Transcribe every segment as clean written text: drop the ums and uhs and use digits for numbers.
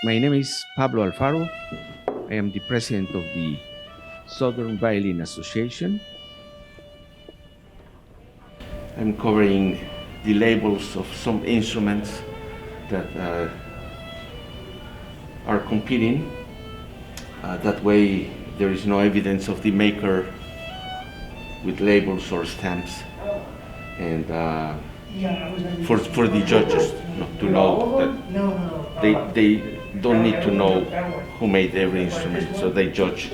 My name is Pablo Alfaro. I am the president of the Southern Violin Association. I'm covering the labels of some instruments that are competing. That way there is no evidence of the maker with labels or stamps. And for the judges to know that they don't need to know who made every instrument, so they judge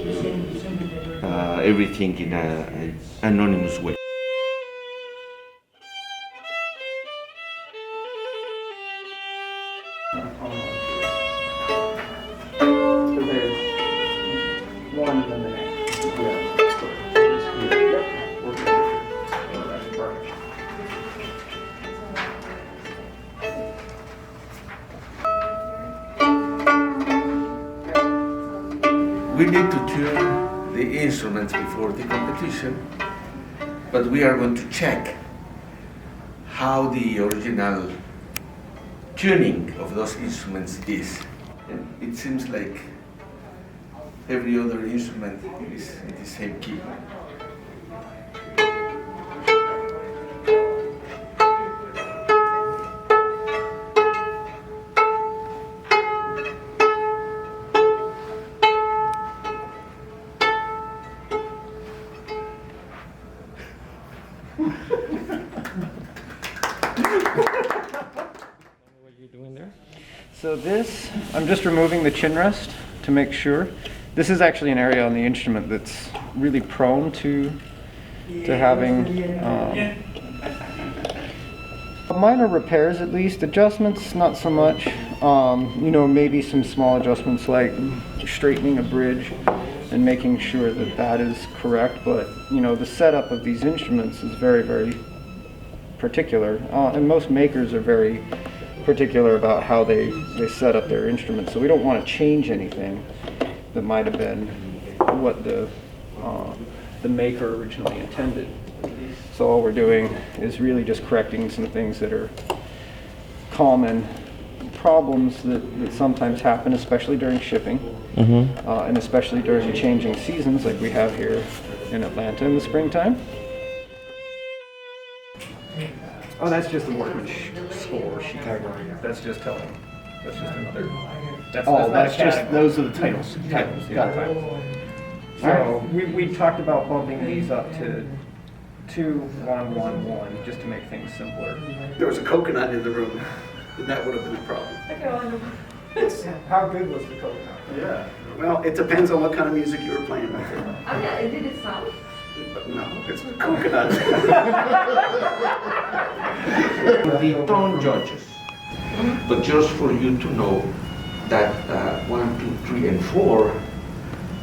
everything in an anonymous way. One and then the next. We need to tune the instruments before the competition, but we are going to check how the original tuning of those instruments is. And it seems like every other instrument is in the same key. What you're doing there? So this, I'm just removing the chin rest to make sure. This is actually an area on the instrument that's really prone to having minor repairs, at least. Adjustments, not so much. Maybe some small adjustments like straightening a bridge and making sure that that is correct. But the setup of these instruments is very, very particular, and most makers are very particular about how they set up their instruments. So we don't want to change anything that might have been what the maker originally intended. So all we're doing is really just correcting some things that are common problems that sometimes happen, especially during shipping, and especially during changing seasons like we have here in Atlanta in the springtime. Oh, that's just the workman score sheet. That's just telling. That's just another. Those are the titles. Titles, yeah. So we talked about bumping these up to 2-1-1-1 just to make things simpler. There was a coconut in the room, and that would have been a problem. How good was the coconut? Yeah. Well, it depends on what kind of music you were playing with. Did it sound? No, it's a coconut. The tone judges, but just for you to know that 1, 2, 3, and 4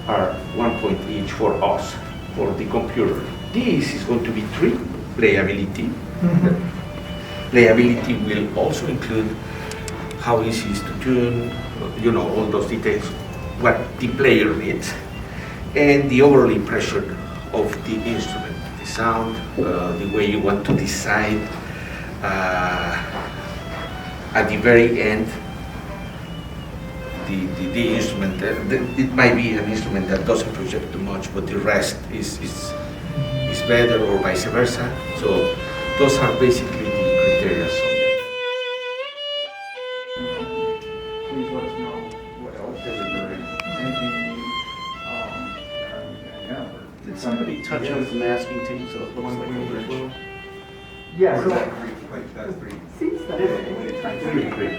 are 1 point each for us, for the computer. This is going to be 3, playability. Playability will also include how easy it is to tune, all those details, what the player needs, and the overall impression of the instrument, the sound, the way you want to decide at the very end, the instrument. It might be an instrument that doesn't project too much, but the rest is better, or vice versa. So those are basically the criteria. Please let us know what else is anything you need. Did somebody touch up the masking tape so it looks like a bridge? Yeah, so That's 3. Seems that. yeah, weighted times 3, and then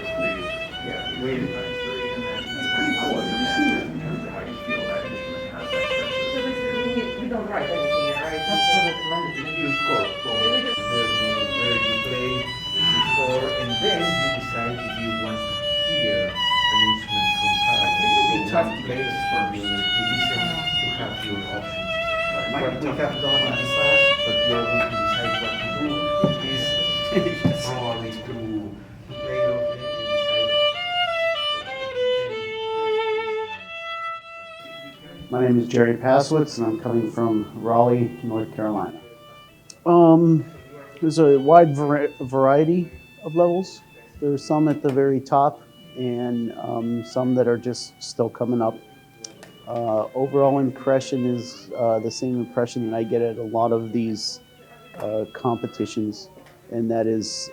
That's pretty cool. Have you seen it? in terms of how you feel that instrument has that pressure. So basically, we don't write anything here, right? That's recommended. You score. Where you play, you score, and then you decide if you want to hear an instrument from Paraguay. It'd be tough to place get for this you to listen to have your options. Might What be we tough have to done in class. the past, but you are going to decide what to do, is probably to play off it and decide. My name is Jerry Paswitz, and I'm coming from Raleigh, North Carolina. There's a wide variety of levels. There are some at the very top and some that are just still coming up. Overall impression is the same impression that I get at a lot of these competitions, and that is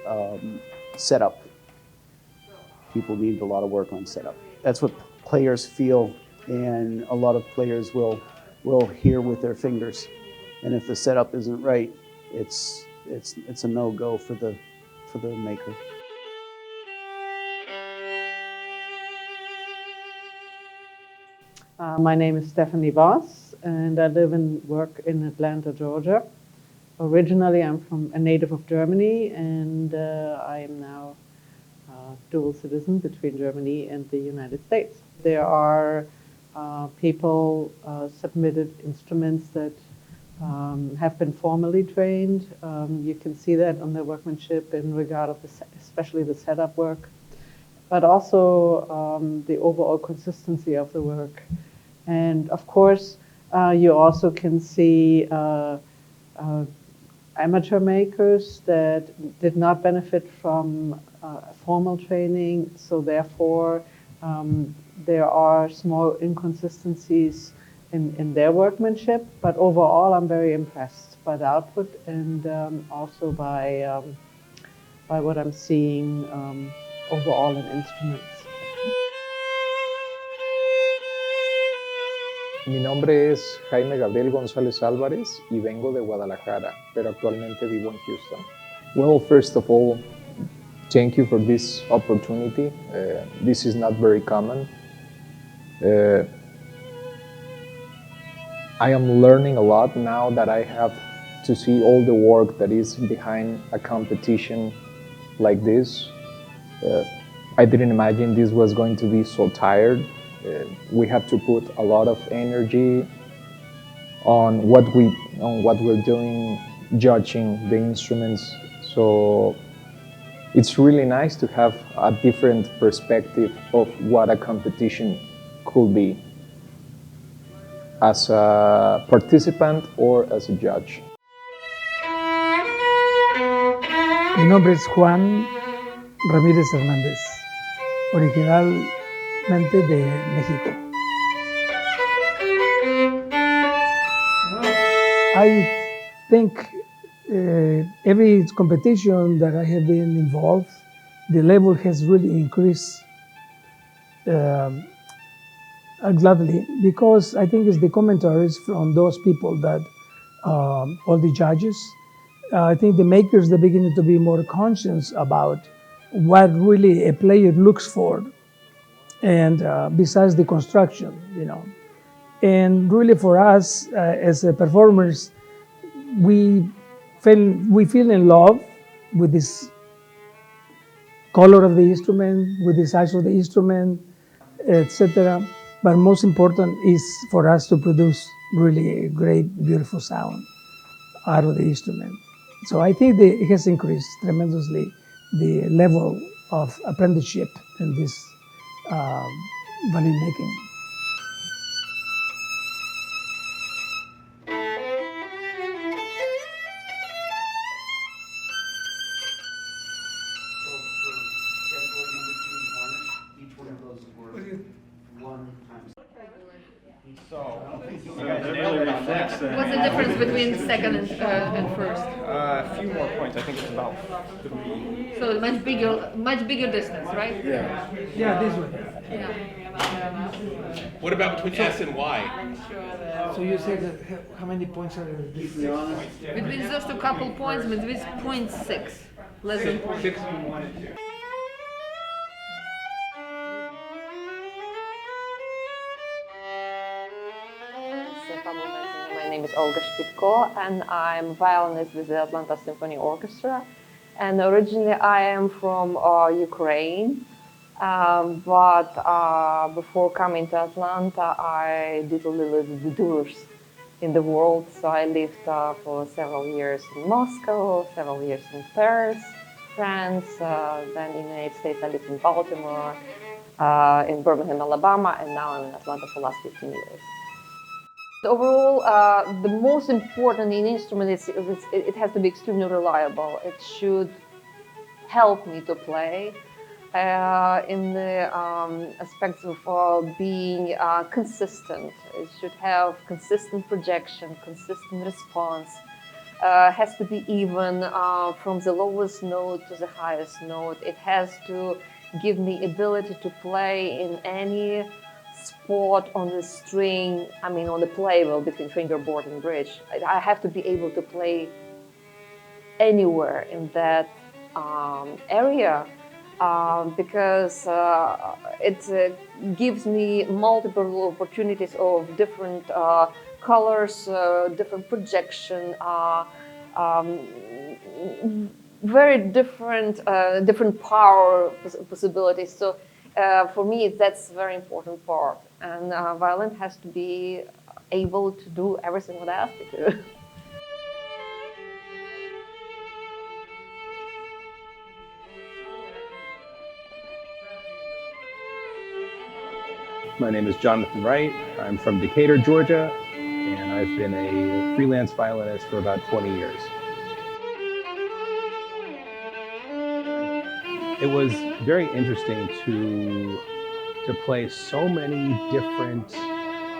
setup. People need a lot of work on setup. That's what players feel, and a lot of players will hear with their fingers. And if the setup isn't right, it's a no-go for the maker. My name is Stephanie Voss, and I live and work in Atlanta, Georgia. Originally, I'm a native of Germany, and I am now dual citizen between Germany and the United States. There are people submitted instruments that have been formally trained. You can see that on their workmanship in regard of especially the setup work, but also the overall consistency of the work. And of course, you also can see amateur makers that did not benefit from formal training, so therefore there are small inconsistencies in their workmanship, but overall I'm very impressed by the output and also by what I'm seeing overall in instruments. Mi nombre es Jaime Gabriel González Álvarez y vengo de Guadalajara, pero actualmente vivo en Houston. Well, first of all, thank you for this opportunity. This is not very common. I am learning a lot now that I have to see all the work that is behind a competition like this. I didn't imagine this was going to be so tired. We have to put a lot of energy on what we're doing, judging the instruments. So it's really nice to have a different perspective of what a competition could be as a participant or as a judge. Mi nombre es Juan Ramírez Hernández, originalmente de México. I think every competition that I have been involved, the level has really increased gladly, because I think it's the commentaries from those people that all the judges, I think the makers, they're beginning to be more conscious about what really a player looks for, and besides the construction, you know. And really for us as performers, we feel in love with this color of the instrument, with the size of the instrument, etc. But most important is for us to produce really a great, beautiful sound out of the instrument. So I think it has increased tremendously the level of apprenticeship in this violin making. So for category number 2, the varnish, each one of those is worth 1 times. What's the difference between second and first? A few more points. I think it's about 3. So much bigger distance, right? Yeah. Yeah, this one. Yeah. What about between S and Y? So you say that how many points are there? Between just a couple points, between 0.6, less than 0.6. 6. My name is Olga Shpitko, and I'm violinist with the Atlanta Symphony Orchestra. And originally I am from Ukraine, but before coming to Atlanta, I did a little tours in the world. So I lived for several years in Moscow, several years in Paris, France, then in the United States I lived in Baltimore, in Birmingham, Alabama, and now I'm in Atlanta for the last 15 years. Overall, the most important in instrument is it has to be extremely reliable. It should help me to play. in the aspects of being consistent. It should have consistent projection, consistent response. Has to be even from the lowest note to the highest note. It has to give me ability to play in any spot on the string, I mean on the playbill between fingerboard and bridge. I have to be able to play anywhere in that area because it gives me multiple opportunities of different colors, different projection, very different power possibilities. So for me, that's a very important part. And violin has to be able to do everything what I ask it to. My name is Jonathan Wright. I'm from Decatur, Georgia, and I've been a freelance violinist for about 20 years. It was very interesting to play so many different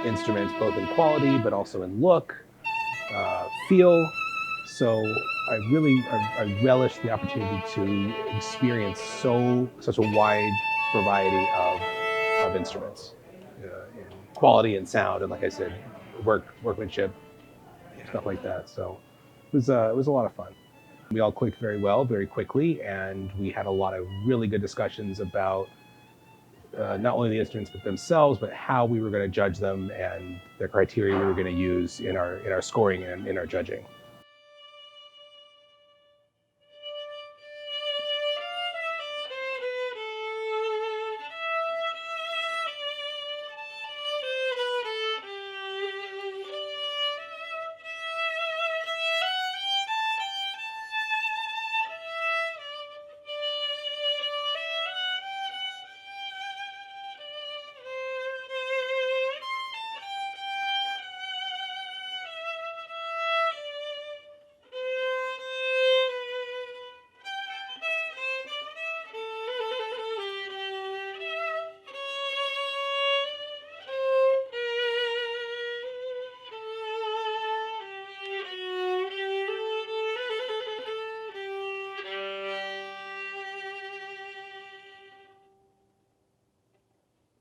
instruments, both in quality, but also in look, feel. So I relish the opportunity to experience such a wide variety of instruments. In quality and sound, and like I said, workmanship, stuff like that. So it was a lot of fun. We all clicked very well, very quickly, and we had a lot of really good discussions about not only the instruments but themselves, but how we were going to judge them and the criteria we were going to use in our scoring and in our judging.